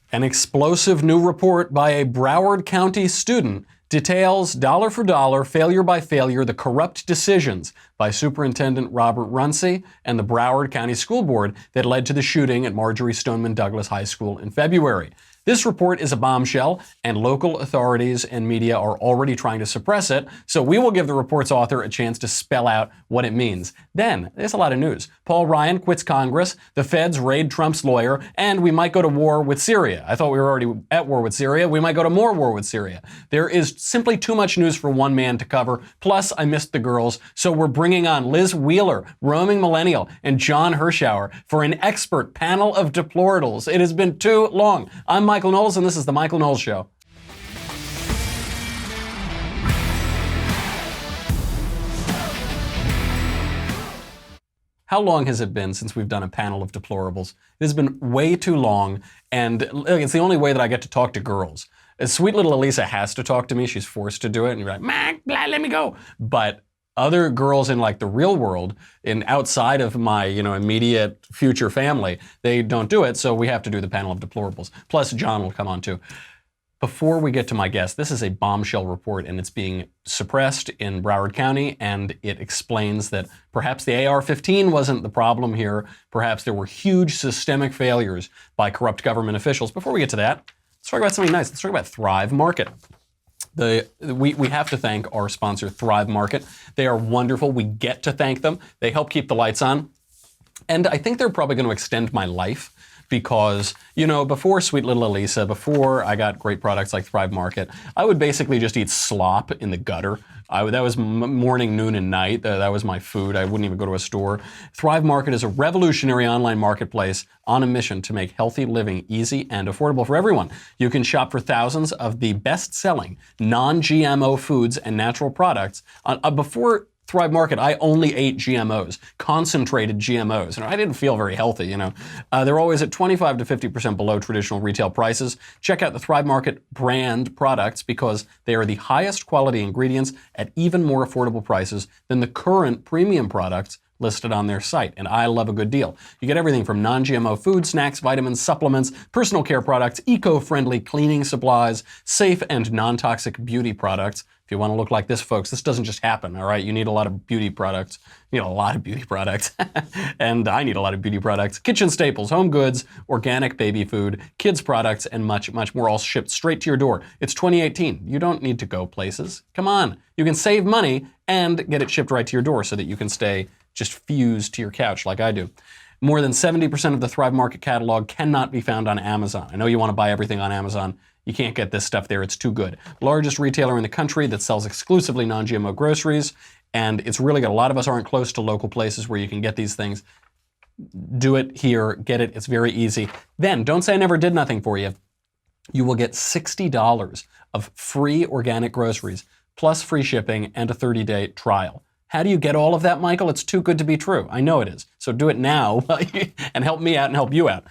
An explosive new report by a Broward County student details dollar for dollar, failure by failure, the corrupt decisions by Superintendent Robert Runcie and the Broward County School Board that led to the shooting at Marjorie Stoneman Douglas High School in February. This report is a bombshell, and local authorities and media are already trying to suppress it, so we will give the report's author a chance to spell out what it means. Then, there's a lot of news. Paul Ryan quits Congress, the feds raid Trump's lawyer, and we might go to war with Syria. I thought we were already at war with Syria. We might go to more war with Syria. There is simply too much news for one man to cover, plus I missed the girls, so we're bringing on Liz Wheeler, roaming millennial, and John Hirschauer for an expert panel of deplorables. It has been too long. I'm Michael Knowles, and this is The Michael Knowles Show. How long has it been since we've done a panel of deplorables? It has been way too long, and it's the only way that I get to talk to girls. Sweet little Elisa has to talk to me. She's forced to do it, and you're like, Mac, let me go. But other girls in like the real world, in outside of my immediate future family, they don't do it, so we have to do the panel of deplorables. Plus, John will come on too. Before we get to my guest, this is a bombshell report, and it's being suppressed in Broward County, and it explains that perhaps the AR-15 wasn't the problem here. Perhaps there were huge systemic failures by corrupt government officials. Before we get to that, let's talk about something nice. Let's talk about Thrive Market. We have to thank our sponsor, Thrive Market. They are wonderful. We get to thank them. They help keep the lights on. And I think they're probably going to extend my life because, before Sweet Little Elisa, before I got great products like Thrive Market, I would basically just eat slop in the gutter. That was morning, noon, and night. That was my food. I wouldn't even go to a store. Thrive Market is a revolutionary online marketplace on a mission to make healthy living easy and affordable for everyone. You can shop for thousands of the best-selling non-GMO foods and natural products. Before Thrive Market, I only ate GMOs, concentrated GMOs, and I didn't feel very healthy, They're always at 25 to 50% below traditional retail prices. Check out the Thrive Market brand products because they are the highest quality ingredients at even more affordable prices than the current premium products listed on their site, and I love a good deal. You get everything from non-GMO food, snacks, vitamins, supplements, personal care products, eco-friendly cleaning supplies, safe and non-toxic beauty products. If you want to look like this, folks, this doesn't just happen, all right? You need a lot of beauty products. You need a lot of beauty products. And I need a lot of beauty products. Kitchen staples, home goods, organic baby food, kids products, and much, much more, all shipped straight to your door. It's 2018. You don't need to go places. Come on. You can save money and get it shipped right to your door so that you can stay just fused to your couch like I do. More than 70% of the Thrive Market catalog cannot be found on Amazon. I know you want to buy everything on Amazon. You can't get this stuff there. It's too good. Largest retailer in the country that sells exclusively non-GMO groceries, and it's really good. A lot of us aren't close to local places where you can get these things. Do it here. Get it. It's very easy. Then, don't say I never did nothing for you. You will get $60 of free organic groceries, plus free shipping and a 30-day trial. How do you get all of that, Michael? It's too good to be true. I know it is. So do it now and help me out and help you out.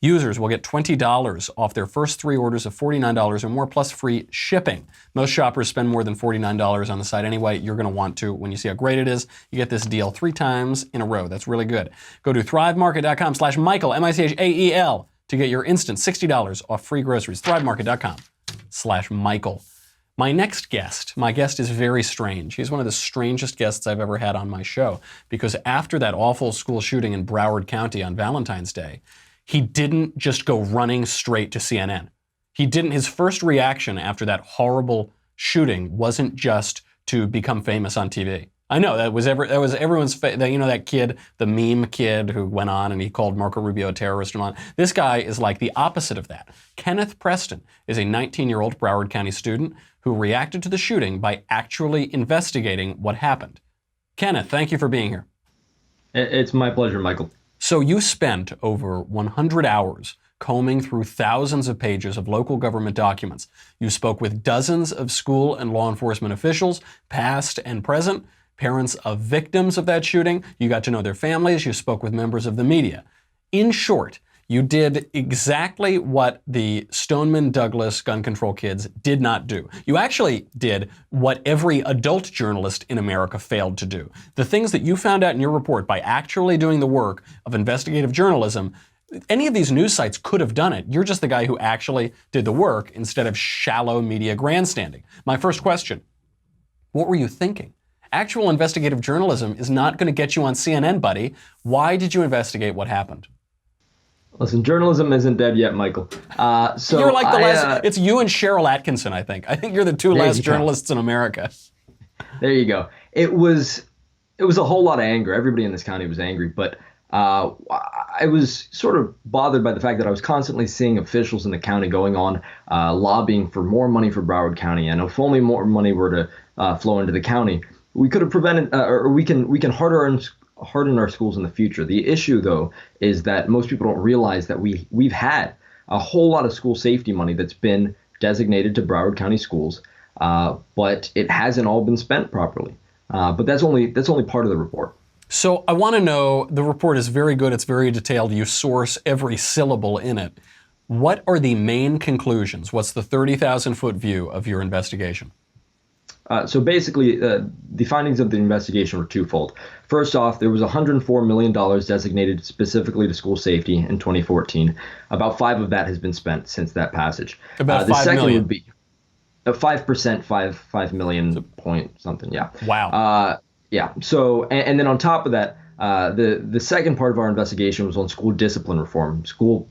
Users will get $20 off their first 3 orders of $49 or more, plus free shipping. Most shoppers spend more than $49 on the site anyway. You're going to want to. When you see how great it is, you get this deal 3 times in a row. That's really good. Go to thrivemarket.com/Michael, M-I-C-H-A-E-L, to get your instant $60 off free groceries. thrivemarket.com/Michael. My guest is very strange. He's one of the strangest guests I've ever had on my show because after that awful school shooting in Broward County on Valentine's Day, he didn't just go running straight to CNN. His first reaction after that horrible shooting wasn't just to become famous on TV. I know that was everyone's that kid, the meme kid who went on and he called Marco Rubio a terrorist and on. This guy is like the opposite of that. Kenneth Preston is a 19-year-old Broward County student who reacted to the shooting by actually investigating what happened. Kenneth, thank you for being here. It's my pleasure, Michael. So you spent over 100 hours combing through thousands of pages of local government documents. You spoke with dozens of school and law enforcement officials, past and present, parents of victims of that shooting. You got to know their families. You spoke with members of the media. In short, you did exactly what the Stoneman Douglas gun control kids did not do. You actually did what every adult journalist in America failed to do. The things that you found out in your report by actually doing the work of investigative journalism, Any of these news sites could have done it. You're just the guy who actually did the work instead of shallow media grandstanding. My first question, what were you thinking? Actual investigative journalism is not going to get you on CNN, buddy. Why did you investigate what happened? Listen, journalism isn't dead yet, Michael. So you're like the last, it's you and Cheryl Atkinson, I think. I think you're the two last journalists in America. There you go. It was a whole lot of anger. Everybody in this county was angry, but I was sort of bothered by the fact that I was constantly seeing officials in the county going on lobbying for more money for Broward County. And if only more money were to flow into the county, we could have prevented, or we can harden our schools in the future. The issue, though, is that most people don't realize that we've had a whole lot of school safety money that's been designated to Broward County schools, but it hasn't all been spent properly. But that's only part of the report. So I want to know, the report is very good, it's very detailed, you source every syllable in it. What are the main conclusions? What's the 30,000-foot view of your investigation? So basically, the findings of the investigation were twofold. First off, there was $104 million designated specifically to school safety in 2014. About 5 of that has been spent since that passage. About the 5 second million. would be 5%, 5 million point something. Yeah. Wow. Yeah. So, and then on top of that, the second part of our investigation was on school discipline reform, school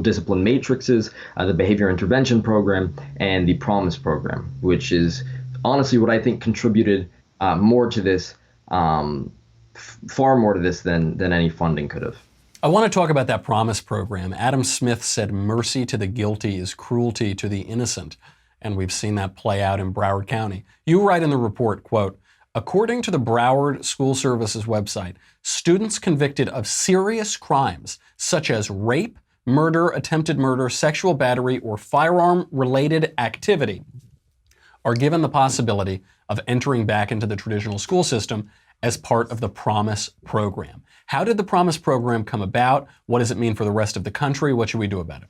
discipline matrices, the behavior intervention program, and the promise program, which is honestly what I think contributed more to this, far more to this than any funding could have. I want to talk about that promise program. Adam Smith said mercy to the guilty is cruelty to the innocent, and we've seen that play out in Broward County. You write in the report, quote, according to the Broward School Services website, students convicted of serious crimes such as rape, murder, attempted murder, sexual battery, or firearm-related activity are given the possibility of entering back into the traditional school system as part of the Promise program. How did the Promise program come about? What does it mean for the rest of the country? What should we do about it?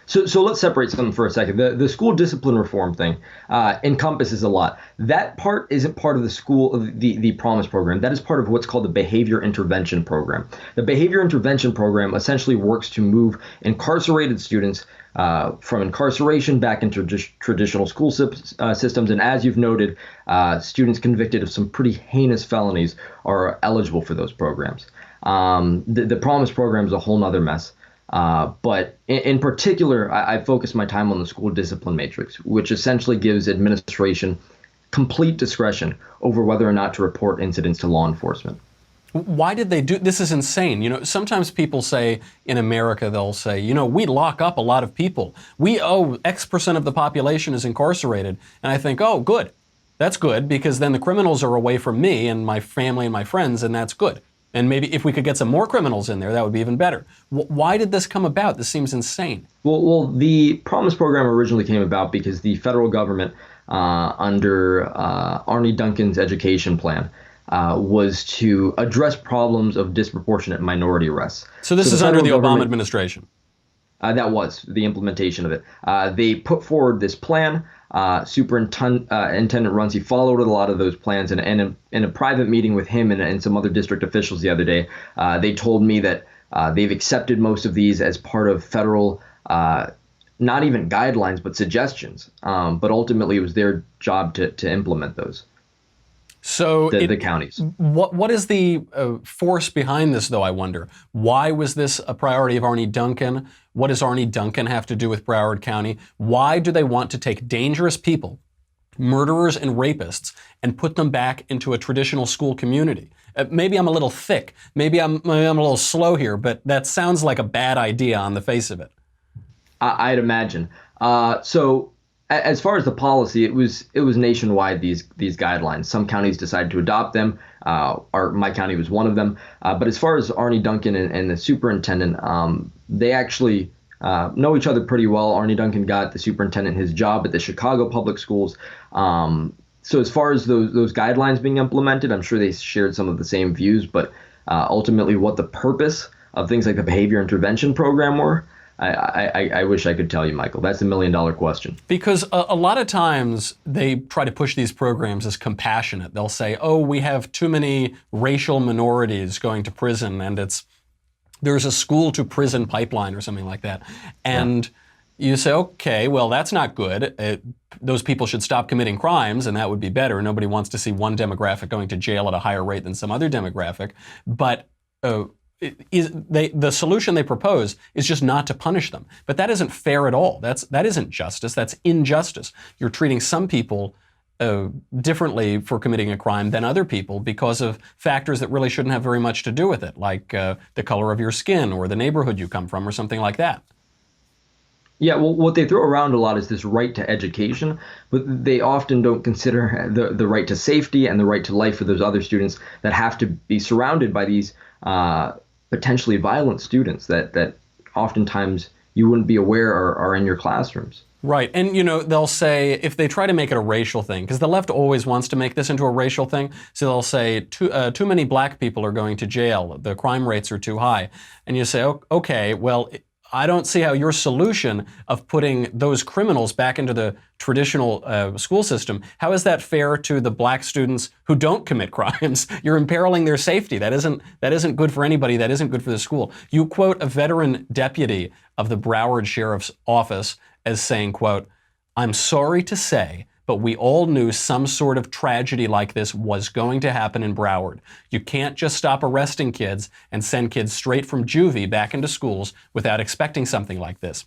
So let's separate something for a second. The school discipline reform thing encompasses a lot. That part isn't part of the Promise program. That is part of what's called the behavior intervention program. The behavior intervention program essentially works to move incarcerated students from incarceration back into traditional school systems. And as you've noted, students convicted of some pretty heinous felonies are eligible for those programs. The Promise program is a whole nother mess. But in particular, I focus my time on the school discipline matrix, which essentially gives administration complete discretion over whether or not to report incidents to law enforcement. Why did they do this? Is insane. You know, sometimes people say in America, they'll say, you know, we lock up a lot of people. X% of the population is incarcerated. And I think, oh, good. That's good, because then the criminals are away from me and my family and my friends, and that's good. And maybe if we could get some more criminals in there, that would be even better. Why did this come about? This seems insane. Well, the Promise program originally came about because the federal government, under Arne Duncan's education plan, was to address problems of disproportionate minority arrests. So this is under the Obama administration? That was the implementation of it. They put forward this plan. Superintendent Runcie followed a lot of those plans, and in a private meeting with him and some other district officials the other day, they told me that they've accepted most of these as part of federal, not even guidelines, but suggestions. But ultimately, it was their job to implement those. So the counties. What is the force behind this, though, I wonder? Why was this a priority of Arne Duncan? What does Arne Duncan have to do with Broward County? Why do they want to take dangerous people, murderers and rapists, and put them back into a traditional school community? Maybe I'm a little thick. Maybe I'm a little slow here, but that sounds like a bad idea on the face of it. I'd imagine. So as far as the policy, it was nationwide, these guidelines. Some counties decided to adopt them. My county was one of them. But as far as Arne Duncan and the superintendent, they actually know each other pretty well. Arne Duncan got the superintendent his job at the Chicago Public Schools. So as far as those guidelines being implemented, I'm sure they shared some of the same views. But ultimately, what the purpose of things like the behavior intervention program were, I wish I could tell you, Michael. That's the $1 million question. Because a lot of times they try to push these programs as compassionate. They'll say, oh, we have too many racial minorities going to prison, and it's there's a school to prison pipeline or something like that. And you say, okay, well, that's not good. Those people should stop committing crimes, and that would be better. Nobody wants to see one demographic going to jail at a higher rate than some other demographic. But the solution they propose is just not to punish them. But that isn't fair at all. That isn't justice. That's injustice. You're treating some people differently for committing a crime than other people because of factors that really shouldn't have very much to do with it, like the color of your skin or the neighborhood you come from or something like that. Yeah, well, what they throw around a lot is this right to education, but they often don't consider the right to safety and the right to life for those other students that have to be surrounded by these potentially violent students that oftentimes you wouldn't be aware are in your classrooms. Right. And, they'll say, if they try to make it a racial thing, because the left always wants to make this into a racial thing, so they'll say, too many black people are going to jail, the crime rates are too high. And you say, okay, well, I don't see how your solution of putting those criminals back into the traditional school system, how is that fair to the black students who don't commit crimes? You're imperiling their safety. That isn't good for anybody. That isn't good for the school. You quote a veteran deputy of the Broward Sheriff's Office as saying, quote, "I'm sorry to say, but we all knew some sort of tragedy like this was going to happen in Broward. You can't just stop arresting kids and send kids straight from juvie back into schools without expecting something like this.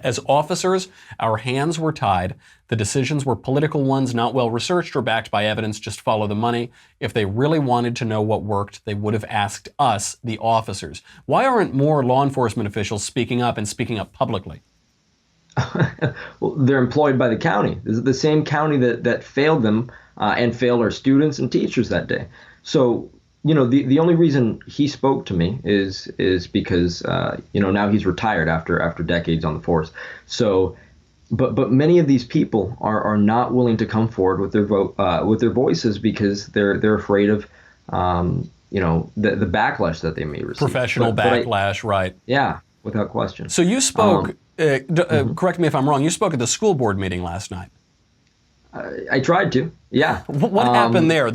As officers, our hands were tied. The decisions were political ones, not well researched or backed by evidence, just follow the money. If they really wanted to know what worked, they would have asked us, the officers. Why aren't more law enforcement officials speaking up and speaking up publicly?" Well, they're employed by the county. This is the same county that failed them and failed our students and teachers that day. So, the only reason he spoke to me is because, now he's retired after decades on the force. So, but many of these people are not willing to come forward with their voices because they're afraid of, the backlash that they may receive. Professional backlash, right. Yeah, without question. So you spoke, correct me if I'm wrong, you spoke at the school board meeting last night. I tried to, yeah. What happened there?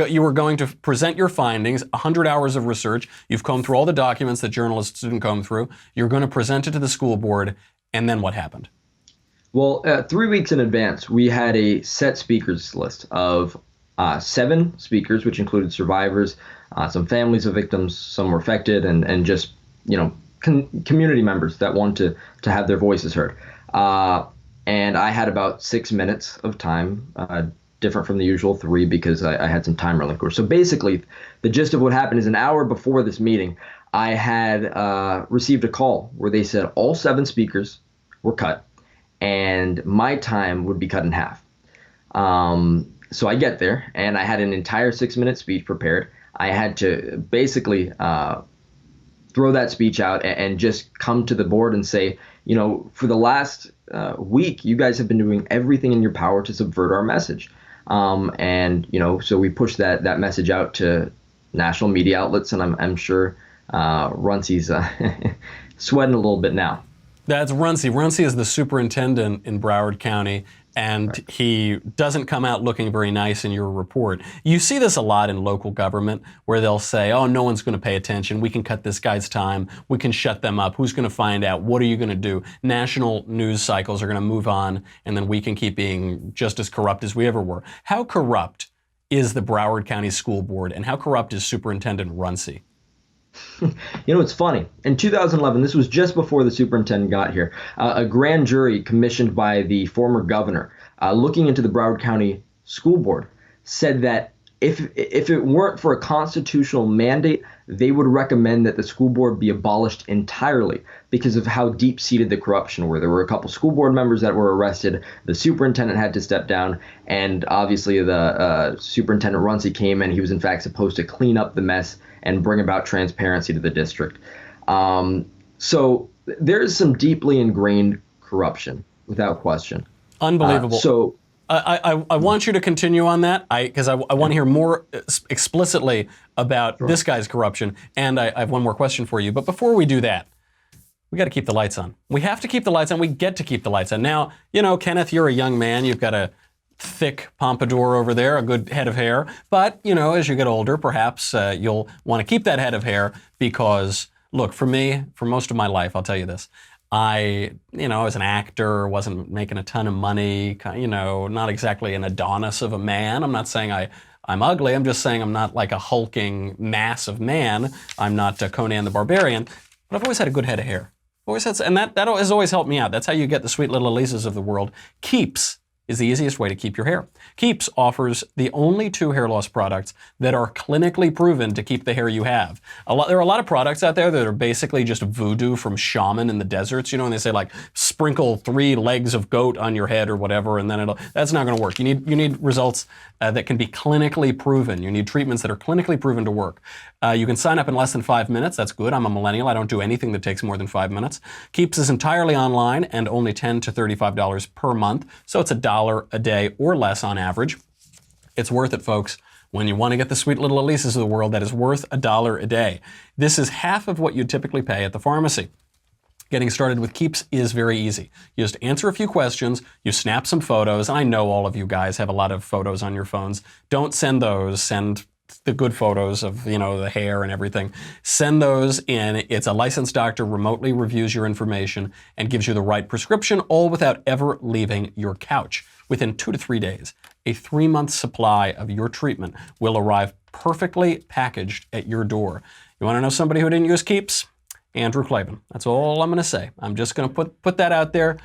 You were going to present your findings, 100 hours of research. You've combed through all the documents that journalists didn't comb through. You're going to present it to the school board, and then what happened? Well, 3 weeks in advance, we had a set speakers list of 7 speakers, which included survivors, some families of victims, some were affected, and just, community members that want to have their voices heard. And I had about 6 minutes of time, different from the usual 3 because I had some time relinquished. So basically, the gist of what happened is an hour before this meeting, I had received a call where they said all 7 speakers were cut and my time would be cut in half. So I get there and I had an entire 6-minute speech prepared. I had to basically throw that speech out and just come to the board and say, for the last week, you guys have been doing everything in your power to subvert our message. So we pushed that message out to national media outlets, and I'm sure Runcie's sweating a little bit now. That's Runcie. Runcie is the superintendent in Broward County, and he doesn't come out looking very nice in your report. You see this a lot in local government where they'll say, oh, no one's going to pay attention. We can cut this guy's time. We can shut them up. Who's going to find out? What are you going to do? National news cycles are going to move on, and then we can keep being just as corrupt as we ever were. How corrupt is the Broward County School Board, and how corrupt is Superintendent Runcie? It's funny. In 2011, this was just before the superintendent got here, a grand jury commissioned by the former governor looking into the Broward County School Board said that if it weren't for a constitutional mandate, they would recommend that the school board be abolished entirely because of how deep-seated the corruption were. There were a couple school board members that were arrested. The superintendent had to step down, and obviously the Superintendent Runcie came in. He was in fact supposed to clean up the mess and bring about transparency to the district. So there is some deeply ingrained corruption, without question. Unbelievable. I want you to continue on that because I want to hear more explicitly about this guy's corruption, and I have one more question for you. But before we do that, we got to keep the lights on. We have to keep the lights on. We get to keep the lights on. Now, Kenneth, you're a young man. You've got a thick pompadour over there, a good head of hair. But, as you get older, perhaps you'll want to keep that head of hair because Look, for me, for most of my life, I'll tell you this. I was an actor, wasn't making a ton of money, not exactly an Adonis of a man. I'm not saying I'm ugly. I'm just saying I'm not like a hulking mass of man. I'm not Conan the Barbarian, but I've always had a good head of hair. And that has always helped me out. That's how you get the sweet little Elisas of the world. Keeps is the easiest way to keep your hair. Keeps offers the only 2 hair loss products that are clinically proven to keep the hair you have. There are a lot of products out there that are basically just voodoo from shaman in the deserts, and they say like sprinkle 3 legs of goat on your head or whatever, and then that's not going to work. You need results that can be clinically proven. You need treatments that are clinically proven to work. You can sign up in less than 5 minutes. That's good. I'm a millennial. I don't do anything that takes more than 5 minutes. Keeps is entirely online and only $10 to $35 per month. So it's $1 a day or less on average. It's worth it, folks. When you want to get the sweet little Elisas of the world, that is worth $1 a day. This is half of what you typically pay at the pharmacy. Getting started with Keeps is very easy. You just answer a few questions, you snap some photos, and I know all of you guys have a lot of photos on your phones. Don't send those. Send the good photos of, the hair and everything. Send those in. It's a licensed doctor remotely reviews your information and gives you the right prescription, all without ever leaving your couch. Within 2 to 3 days, a 3-month supply of your treatment will arrive perfectly packaged at your door. You want to know somebody who didn't use Keeps? Andrew Klavan. That's all I'm going to say. I'm just going to put that out there.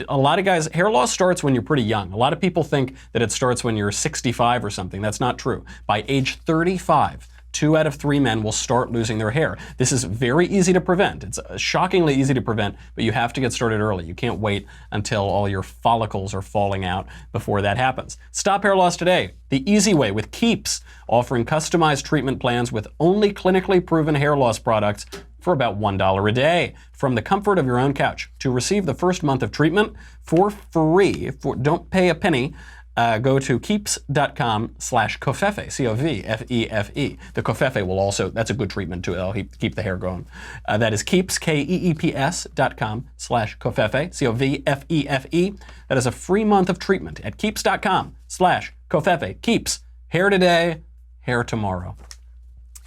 A lot of guys, hair loss starts when you're pretty young. A lot of people think that it starts when you're 65 or something. That's not true. By age 35, 2 out of 3 men will start losing their hair. This is very easy to prevent. It's shockingly easy to prevent, but you have to get started early. You can't wait until all your follicles are falling out before that happens. Stop hair loss today, the easy way, with Keeps, offering customized treatment plans with only clinically proven hair loss products for about $1 a day from the comfort of your own couch. To receive the first month of treatment for free, don't pay a penny, go to keeps.com/covfefe, C-O-V-F-E-F-E. The Covfefe will also, that's a good treatment too, it'll keep the hair going. That is Keeps, KEEPS.com/covfefe, C-O-V-F-E-F-E. That is a free month of treatment at keeps.com/covfefe. Keeps, hair today, hair tomorrow.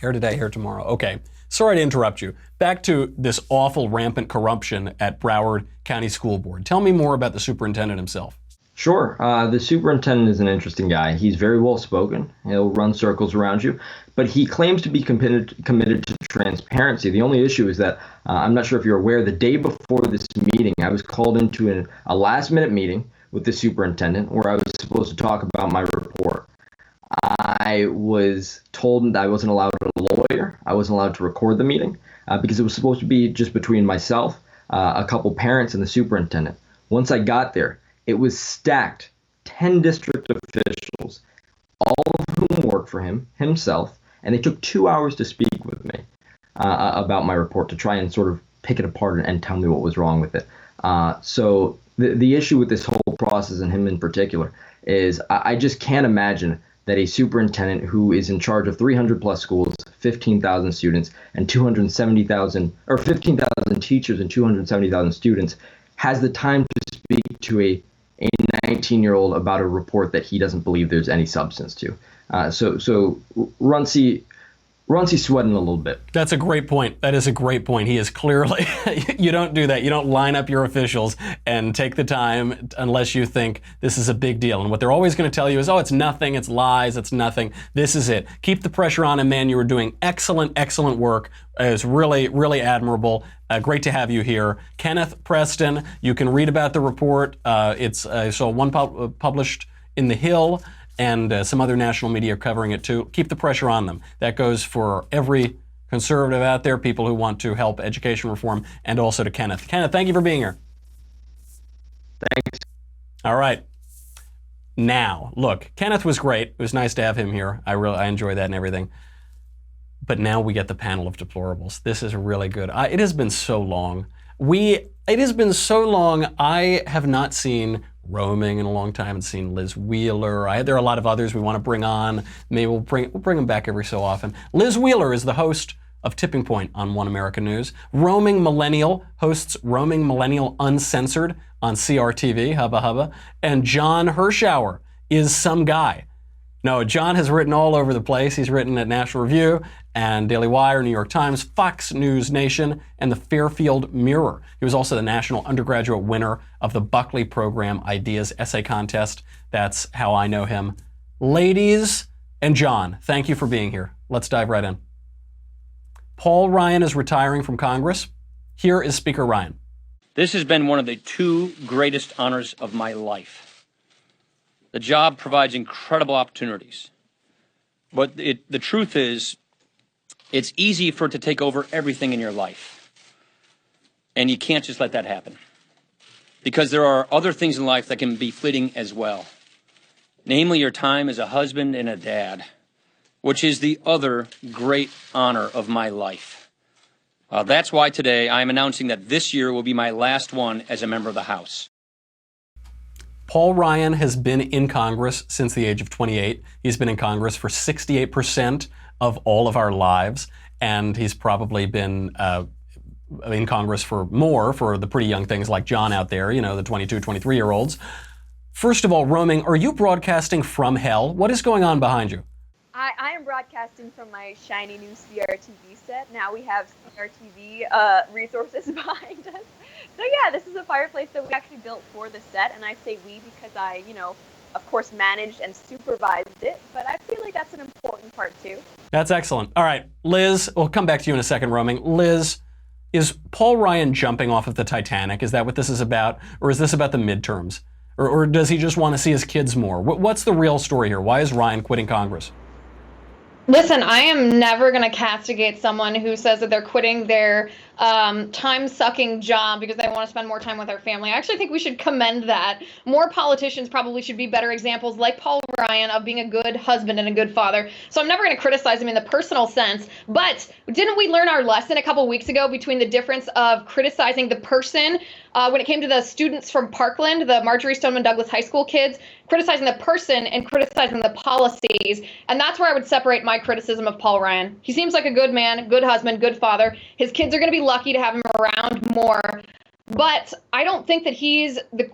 Hair today, hair tomorrow. Okay. Sorry to interrupt you. Back to this awful rampant corruption at Broward County School Board. Tell me more about the superintendent himself. Sure. The superintendent is an interesting guy. He's very well spoken. He'll run circles around you, but he claims to be committed to transparency. The only issue is that I'm not sure if you're aware, the day before this meeting, I was called into a last-minute meeting with the superintendent where I was supposed to talk about my report. I was told that I wasn't allowed a lawyer. I wasn't allowed to record the meeting because it was supposed to be just between myself, a couple parents, and the superintendent. Once I got there, it was stacked. 10 district officials, all of whom work for himself, and they took 2 hours to speak with me about my report to try and sort of pick it apart and tell me what was wrong with it. So the issue with this whole process, and him in particular, is I just can't imagine that a superintendent who is in charge of 300 plus schools, 15,000 students, and 270,000, or 15,000 teachers and 270,000 students, has the time to speak to a 19-year-old about a report that he doesn't believe there's any substance to. So Runcie's sweating a little bit. That's a great point. That is a great point. He is clearly, you don't do that. You don't line up your officials and take the time unless you think this is a big deal. And what they're always going to tell you is, oh, it's nothing, it's lies, it's nothing. This is it. Keep the pressure on him, man. You were doing excellent, excellent work. It's really, really admirable. Great to have you here. Kenneth Preston, you can read about the report. It's one published in The Hill, and some other national media covering it too. Keep the pressure on them. That goes for every conservative out there, people who want to help education reform, and also to Kenneth. Kenneth, thank you for being here. Thanks. All right. Now, look, Kenneth was great. It was nice to have him here. I enjoy that and everything. But now we get the panel of deplorables. This is really good. It has been so long. It has been so long. I have not seen Roaming in a long time and seen Liz Wheeler. There are a lot of others we want to bring on. Maybe we'll bring them back every so often. Liz Wheeler is the host of Tipping Point on One America News. Roaming Millennial hosts Roaming Millennial Uncensored on CRTV, hubba hubba. And John Hirschauer is some guy. No, John has written all over the place. He's written at National Review and Daily Wire, New York Times, Fox News Nation, and the Fairfield Mirror. He was also the national undergraduate winner of the Buckley Program Ideas Essay Contest. That's how I know him. Ladies and John, thank you for being here. Let's dive right in. Paul Ryan is retiring from Congress. Here is Speaker Ryan. This has been one of the two greatest honors of my life. The job provides incredible opportunities. But the truth is, it's easy for it to take over everything in your life. And you can't just let that happen. Because there are other things in life that can be fleeting as well. Namely, your time as a husband and a dad, which is the other great honor of my life. That's why today I am announcing that this year will be my last one as a member of the House. Paul Ryan has been in Congress since the age of 28. He's been in Congress for 68% of all of our lives, and he's probably been in Congress for more for the pretty young things like John out there, you know, the 22, 23-year-olds. First of all, roaming, are you broadcasting from hell? What is going on behind you? I am broadcasting from my shiny new CRTV set. Now we have CRTV resources behind us. So yeah, this is a fireplace that we actually built for the set, and I say we because I, of course, managed and supervised it, but I feel like that's an important part too. That's excellent. All right, Liz, we'll come back to you in a second, roaming. Liz, is Paul Ryan jumping off of the Titanic? Is that what this is about? Or is this about the midterms? Or does he just want to see his kids more? What's the real story here? Why is Ryan quitting Congress? Listen, I am never going to castigate someone who says that they're quitting their time-sucking job because they want to spend more time with their family. I actually think we should commend that. More politicians probably should be better examples like Paul Ryan of being a good husband and a good father. So I'm never going to criticize him in the personal sense. But didn't we learn our lesson a couple weeks ago between the difference of criticizing the person when it came to the students from Parkland, the Marjorie Stoneman Douglas High School kids, criticizing the person and criticizing the policies? And that's where I would separate my criticism of Paul Ryan. He seems like a good man, good husband, good father. His kids are going to be lucky to have him around more. But I don't think that he's the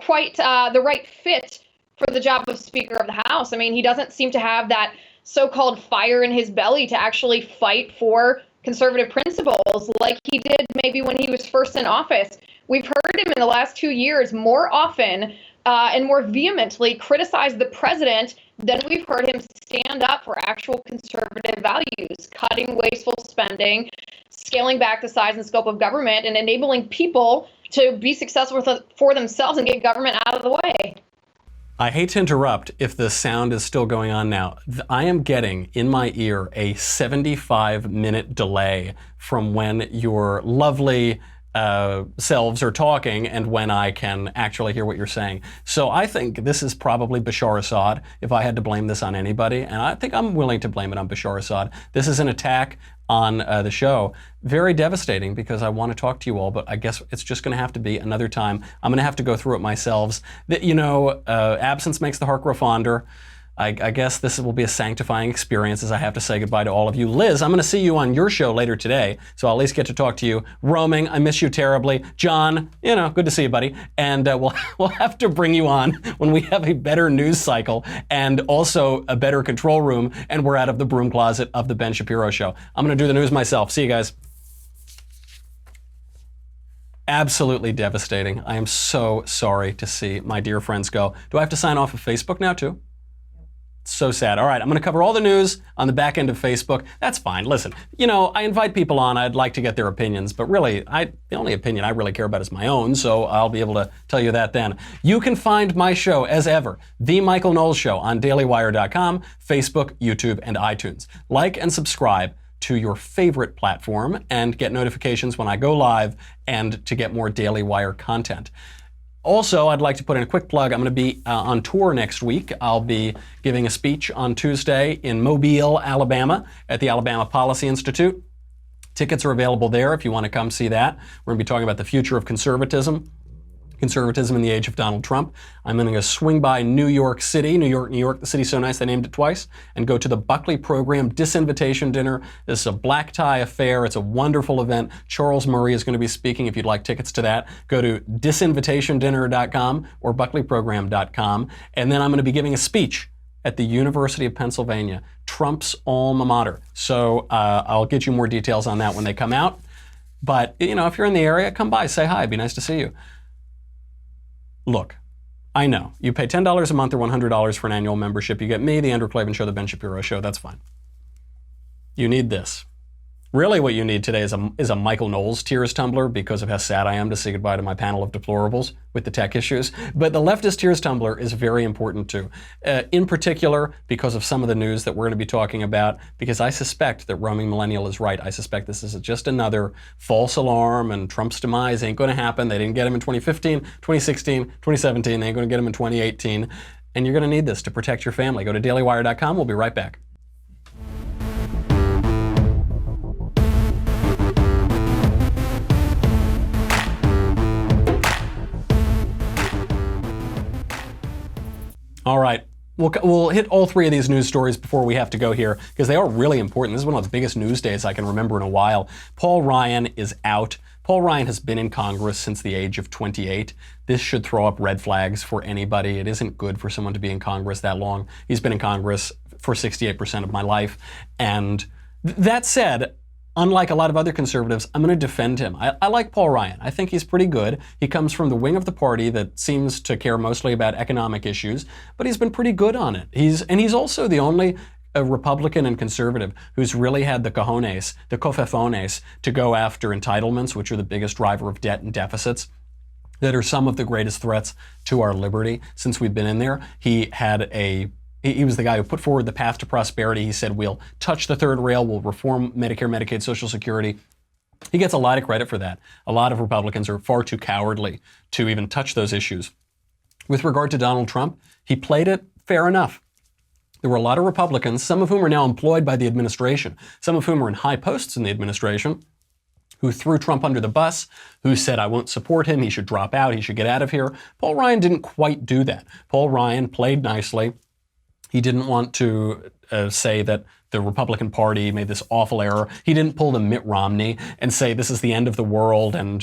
right fit for the job of Speaker of the House. I mean, he doesn't seem to have that so-called fire in his belly to actually fight for conservative principles like he did maybe when he was first in office. We've heard him in the last 2 years more often and more vehemently criticize the president than we've heard him stand up for actual conservative values, cutting wasteful spending, scaling back the size and scope of government, and enabling people to be successful for themselves and get government out of the way. I hate to interrupt if the sound is still going on now. I am getting in my ear a 75-minute delay from when your lovely selves are talking and when I can actually hear what you're saying. So I think this is probably Bashar Assad, if I had to blame this on anybody, and I think I'm willing to blame it on Bashar Assad. This is an attack on the show. Very devastating because I want to talk to you all, but I guess it's just going to have to be another time. I'm going to have to go through it myself. Absence makes the heart grow fonder. I guess this will be a sanctifying experience as I have to say goodbye to all of you. Liz, I'm going to see you on your show later today, so I'll at least get to talk to you. Roaming, I miss you terribly. John, good to see you, buddy. And we'll have to bring you on when we have a better news cycle and also a better control room, and we're out of the broom closet of the Ben Shapiro Show. I'm going to do the news myself. See you guys. Absolutely devastating. I am so sorry to see my dear friends go. Do I have to sign off of Facebook now, too? So sad. All right, I'm going to cover all the news on the back end of Facebook. That's fine. Listen, I invite people on. I'd like to get their opinions, but really, the only opinion I really care about is my own, so I'll be able to tell you that then. You can find my show, as ever, The Michael Knowles Show, on dailywire.com, Facebook, YouTube, and iTunes. Like and subscribe to your favorite platform and get notifications when I go live and to get more Daily Wire content. Also, I'd like to put in a quick plug. I'm going to be on tour next week. I'll be giving a speech on Tuesday in Mobile, Alabama, at the Alabama Policy Institute. Tickets are available there if you want to come see that. We're going to be talking about the future of conservatism in the age of Donald Trump. I'm going to swing by New York City, New York, the city's so nice they named it twice, and go to the Buckley Program Disinvitation Dinner. This is a black tie affair. It's a wonderful event. Charles Murray is going to be speaking. If you'd like tickets to that, go to disinvitationdinner.com or buckleyprogram.com. And then I'm going to be giving a speech at the University of Pennsylvania, Trump's alma mater. So I'll get you more details on that when they come out. But, if you're in the area, come by, say hi. It'd be nice to see you. Look, I know. You pay $10 a month or $100 for an annual membership. You get me, the Andrew Klavan Show, the Ben Shapiro Show. That's fine. You need this. Really what you need today is a Michael Knowles tears tumbler because of how sad I am to say goodbye to my panel of deplorables with the tech issues. But the leftist tears tumbler is very important too. In particular, because of some of the news that we're going to be talking about, because I suspect that Roaming Millennial is right. I suspect this is just another false alarm and Trump's demise ain't going to happen. They didn't get him in 2015, 2016, 2017. They ain't going to get him in 2018. And you're going to need this to protect your family. Go to dailywire.com. We'll be right back. All right, we'll hit all three of these news stories before we have to go here, because they are really important. This is one of the biggest news days I can remember in a while. Paul Ryan is out. Paul Ryan has been in Congress since the age of 28. This should throw up red flags for anybody. It isn't good for someone to be in Congress that long. He's been in Congress for 68% of my life. And that said, unlike a lot of other conservatives, I'm going to defend him. I like Paul Ryan. I think he's pretty good. He comes from the wing of the party that seems to care mostly about economic issues, but he's been pretty good on it. He's also the only Republican and conservative who's really had the cojones, the cofefones, to go after entitlements, which are the biggest driver of debt and deficits, that are some of the greatest threats to our liberty since we've been in there. He was the guy who put forward the path to prosperity. He said, we'll touch the third rail, we'll reform Medicare, Medicaid, Social Security. He gets a lot of credit for that. A lot of Republicans are far too cowardly to even touch those issues. With regard to Donald Trump, he played it fair enough. There were a lot of Republicans, some of whom are now employed by the administration, some of whom are in high posts in the administration, who threw Trump under the bus, who said, I won't support him, he should drop out, he should get out of here. Paul Ryan didn't quite do that. Paul Ryan played nicely. He didn't want to say that the Republican Party made this awful error. He didn't pull the Mitt Romney and say this is the end of the world and,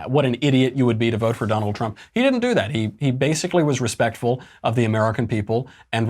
what an idiot you would be to vote for Donald Trump. He didn't do that. He basically was respectful of the American people and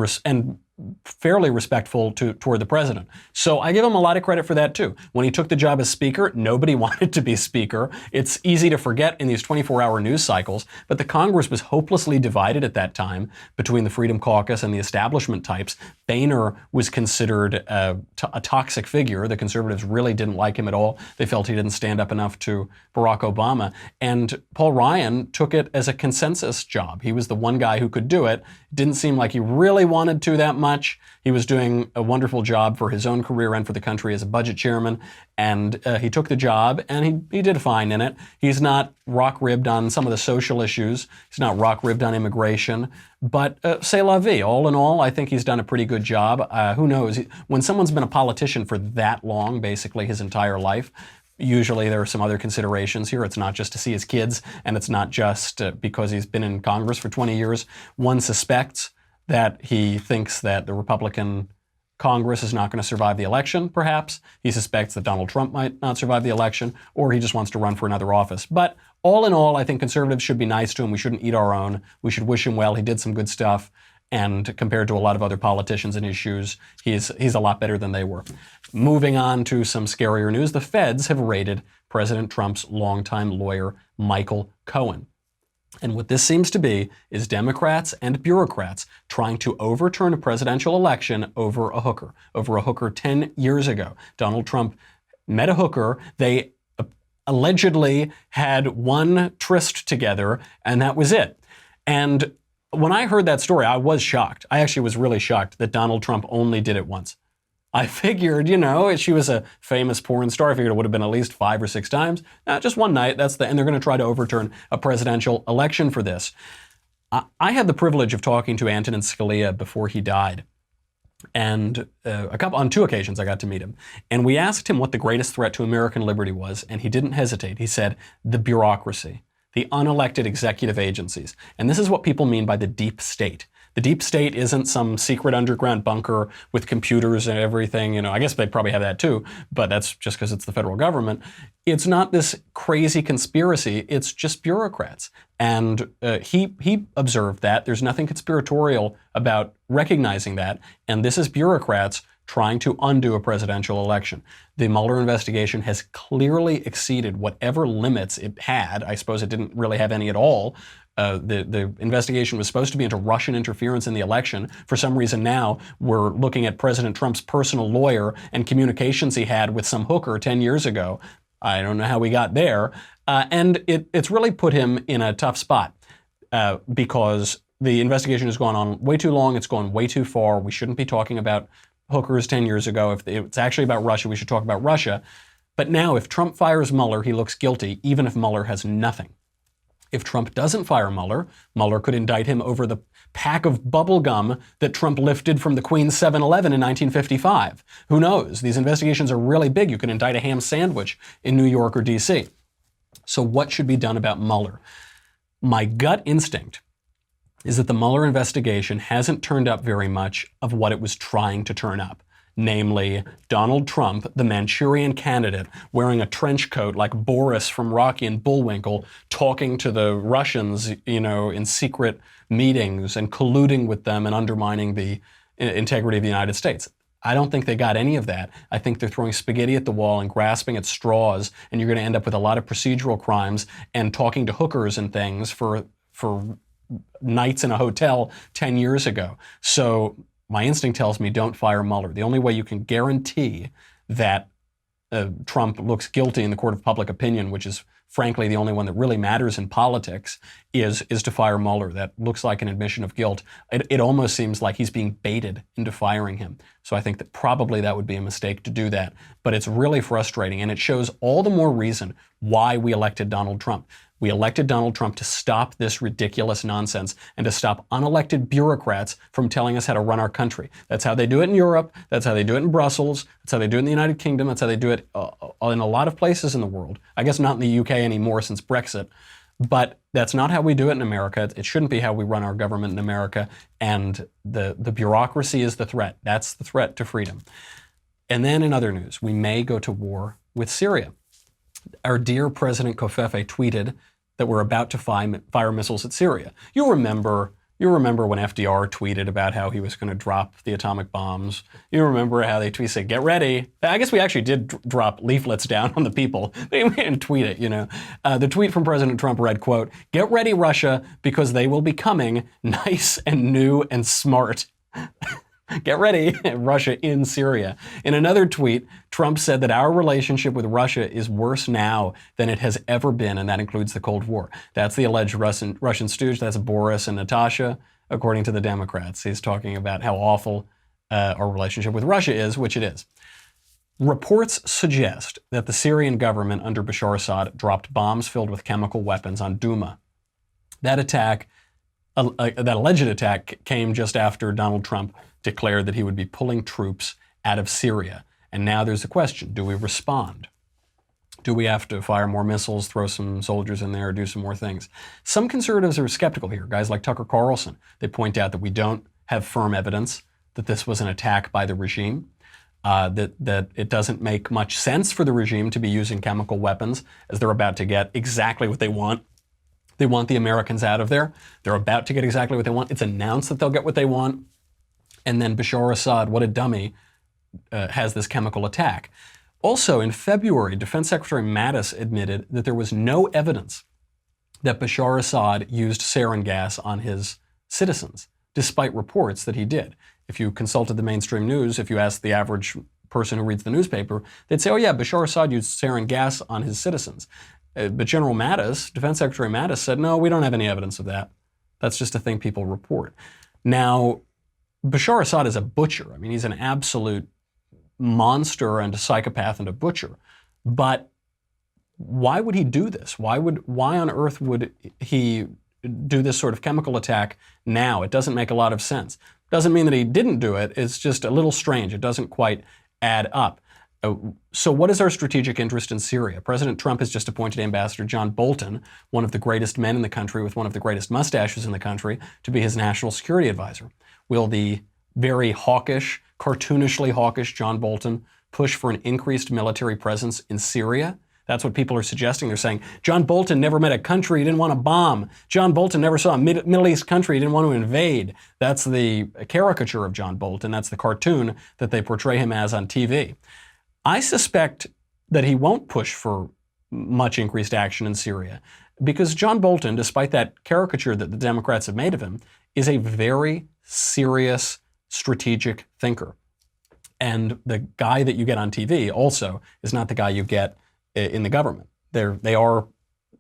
fairly respectful toward the president. So I give him a lot of credit for that too. When he took the job as speaker, nobody wanted to be speaker. It's easy to forget in these 24-hour news cycles, but the Congress was hopelessly divided at that time between the Freedom Caucus and the establishment types. Boehner was considered a toxic figure. The conservatives really didn't like him at all. They felt he didn't stand up enough to Barack Obama. And Paul Ryan took it as a consensus job. He was the one guy who could do it. It didn't seem like he really wanted to that much. He was doing a wonderful job for his own career and for the country as a budget chairman, and he took the job, and he did fine in it. He's not rock-ribbed on some of the social issues. He's not rock-ribbed on immigration, but c'est la vie. All in all, I think he's done a pretty good job. Who knows? When someone's been a politician for that long, basically his entire life, usually there are some other considerations here. It's not just to see his kids, and it's not just because he's been in Congress for 20 years. One suspects that he thinks that the Republican Congress is not going to survive the election, perhaps. He suspects that Donald Trump might not survive the election, or he just wants to run for another office. But all in all, I think conservatives should be nice to him. We shouldn't eat our own. We should wish him well. He did some good stuff. And compared to a lot of other politicians in his shoes, he's a lot better than they were. Moving on to some scarier news, the feds have raided President Trump's longtime lawyer, Michael Cohen. And what this seems to be is Democrats and bureaucrats trying to overturn a presidential election over a hooker 10 years ago. Donald Trump met a hooker. They allegedly had one tryst together, and that was it. And when I heard that story, I was shocked. I actually was really shocked that Donald Trump only did it once. I figured, she was a famous porn star. I figured it would have been at least 5 or 6 times. Just one night, and they're going to try to overturn a presidential election for this. I had the privilege of talking to Antonin Scalia before he died. And on 2 occasions, I got to meet him. And we asked him what the greatest threat to American liberty was, and he didn't hesitate. He said, the bureaucracy, the unelected executive agencies. And this is what people mean by the deep state. The deep state isn't some secret underground bunker with computers and everything. You know, I guess they probably have that too, but that's just because it's the federal government. It's not this crazy conspiracy. It's just bureaucrats. And he observed that. There's nothing conspiratorial about recognizing that. And this is bureaucrats trying to undo a presidential election. The Mueller investigation has clearly exceeded whatever limits it had. I suppose it didn't really have any at all. The investigation was supposed to be into Russian interference in the election. For some reason now, we're looking at President Trump's personal lawyer and communications he had with some hooker 10 years ago. I don't know how we got there. And it's really put him in a tough spot because the investigation has gone on way too long. It's gone way too far. We shouldn't be talking about hookers 10 years ago. If it's actually about Russia, we should talk about Russia. But now, if Trump fires Mueller, he looks guilty, even if Mueller has nothing. If Trump doesn't fire Mueller, Mueller could indict him over the pack of bubble gum that Trump lifted from the Queen's 7-Eleven in 1955. Who knows? These investigations are really big. You can indict a ham sandwich in New York or D.C. So what should be done about Mueller? My gut instinct is that the Mueller investigation hasn't turned up very much of what it was trying to turn up. Namely, Donald Trump, the Manchurian candidate, wearing a trench coat like Boris from Rocky and Bullwinkle, talking to the Russians, in secret meetings and colluding with them and undermining the integrity of the United States. I don't think they got any of that. I think they're throwing spaghetti at the wall and grasping at straws, and you're going to end up with a lot of procedural crimes and talking to hookers and things for nights in a hotel 10 years ago. So my instinct tells me don't fire Mueller. The only way you can guarantee that Trump looks guilty in the court of public opinion, which is frankly the only one that really matters in politics, is to fire Mueller. That looks like an admission of guilt. It almost seems like he's being baited into firing him. So I think that probably that would be a mistake to do that. But it's really frustrating, and it shows all the more reason why we elected Donald Trump. We elected Donald Trump to stop this ridiculous nonsense and to stop unelected bureaucrats from telling us how to run our country. That's how they do it in Europe. That's how they do it in Brussels. That's how they do it in the United Kingdom. That's how they do it in a lot of places in the world. I guess not in the UK anymore since Brexit. But that's not how we do it in America. It shouldn't be how we run our government in America. And the bureaucracy is the threat. That's the threat to freedom. And then in other news, we may go to war with Syria. Our dear President Kofefe tweeted that we're about to fire missiles at Syria. You remember when FDR tweeted about how he was going to drop the atomic bombs. You remember how they said, "Get ready." I guess we actually did drop leaflets down on the people. They didn't tweet it, The tweet from President Trump read, quote, "Get ready, Russia, because they will be coming nice and new and smart." Get ready, Russia in Syria. In another tweet, Trump said that our relationship with Russia is worse now than it has ever been, and that includes the Cold War. That's the alleged Russian stooge. That's Boris and Natasha, according to the Democrats. He's talking about how awful our relationship with Russia is, which it is. Reports suggest that the Syrian government under Bashar Assad dropped bombs filled with chemical weapons on Douma. That alleged attack came just after Donald Trump declared that he would be pulling troops out of Syria. And now there's a question, do we respond? Do we have to fire more missiles, throw some soldiers in there, do some more things? Some conservatives are skeptical here, guys like Tucker Carlson. They point out that we don't have firm evidence that this was an attack by the regime, that it doesn't make much sense for the regime to be using chemical weapons as they're about to get exactly what they want. They want the Americans out of there. They're about to get exactly what they want. It's announced that they'll get what they want. And then Bashar Assad, what a dummy, has this chemical attack. Also, in February, Defense Secretary Mattis admitted that there was no evidence that Bashar Assad used sarin gas on his citizens, despite reports that he did. If you consulted the mainstream news, if you asked the average person who reads the newspaper, they'd say, oh yeah, Bashar Assad used sarin gas on his citizens. But General Mattis, Defense Secretary Mattis, said, no, we don't have any evidence of that. That's just a thing people report. Now, Bashar Assad is a butcher. I mean, he's an absolute monster and a psychopath and a butcher. But why would he do this? Why on earth would he do this sort of chemical attack now? It doesn't make a lot of sense. Doesn't mean that he didn't do it. It's just a little strange. It doesn't quite add up. So what is our strategic interest in Syria? President Trump has just appointed Ambassador John Bolton, one of the greatest men in the country with one of the greatest mustaches in the country, to be his national security advisor. Will the very hawkish, cartoonishly hawkish John Bolton push for an increased military presence in Syria? That's what people are suggesting. They're saying, John Bolton never met a country he didn't want to bomb. John Bolton never saw a Middle East country he didn't want to invade. That's the caricature of John Bolton. That's the cartoon that they portray him as on TV. I suspect that he won't push for much increased action in Syria because John Bolton, despite that caricature that the Democrats have made of him, is a very serious strategic thinker. And the guy that you get on TV also is not the guy you get in the government. They are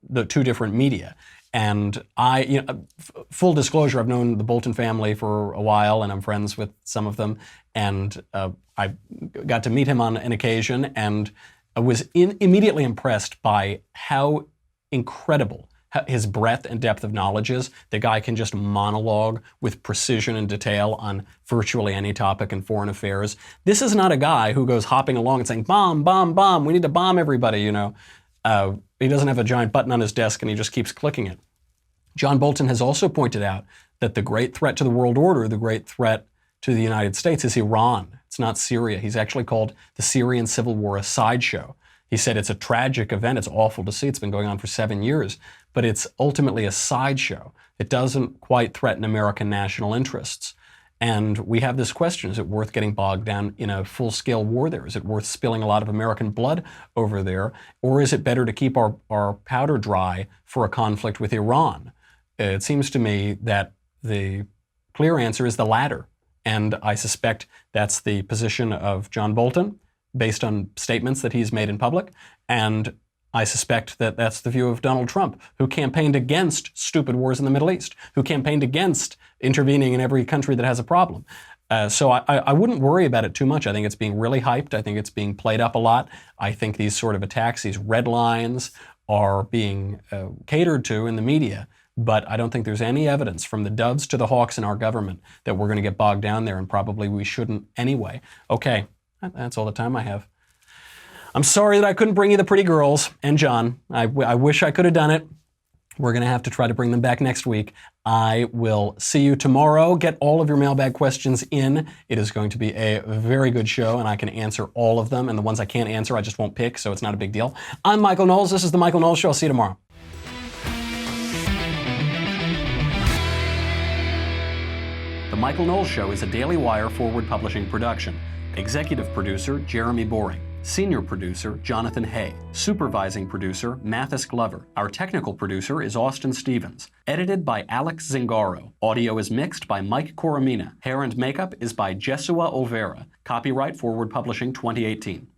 the two different media. And full disclosure, I've known the Bolton family for a while, and I'm friends with some of them. And I got to meet him on an occasion, and I was immediately impressed by how incredible his breadth and depth of knowledge is. The guy can just monologue with precision and detail on virtually any topic in foreign affairs. This is not a guy who goes hopping along and saying, bomb, bomb, bomb, we need to bomb everybody, you know. He doesn't have a giant button on his desk and he just keeps clicking it. John Bolton has also pointed out that the great threat to the world order, the great threat to the United States is Iran. It's not Syria. He's actually called the Syrian civil war a sideshow. He said it's a tragic event. It's awful to see. It's been going on for 7 years, but it's ultimately a sideshow. It doesn't quite threaten American national interests. And we have this question, is it worth getting bogged down in a full-scale war there? Is it worth spilling a lot of American blood over there? Or is it better to keep our powder dry for a conflict with Iran? It seems to me that the clear answer is the latter. And I suspect that's the position of John Bolton, based on statements that he's made in public. And I suspect that that's the view of Donald Trump, who campaigned against stupid wars in the Middle East, who campaigned against intervening in every country that has a problem. So I wouldn't worry about it too much. I think it's being really hyped. I think it's being played up a lot. I think these sort of attacks, these red lines, are being catered to in the media. But I don't think there's any evidence from the doves to the hawks in our government that we're going to get bogged down there, and probably we shouldn't anyway. Okay, that's all the time I have. I'm sorry that I couldn't bring you the pretty girls and John. I wish I could have done it. We're going to have to try to bring them back next week. I will see you tomorrow. Get all of your mailbag questions in. It is going to be a very good show, and I can answer all of them. And the ones I can't answer, I just won't pick, so it's not a big deal. I'm Michael Knowles. This is The Michael Knowles Show. I'll see you tomorrow. The Michael Knowles Show is a Daily Wire Forward Publishing production. Executive producer, Jeremy Boring. Senior producer, Jonathan Hay. Supervising producer, Mathis Glover. Our technical producer is Austin Stevens. Edited by Alex Zingaro. Audio is mixed by Mike Coromina. Hair and makeup is by Jesua Olvera. Copyright Forward Publishing 2018.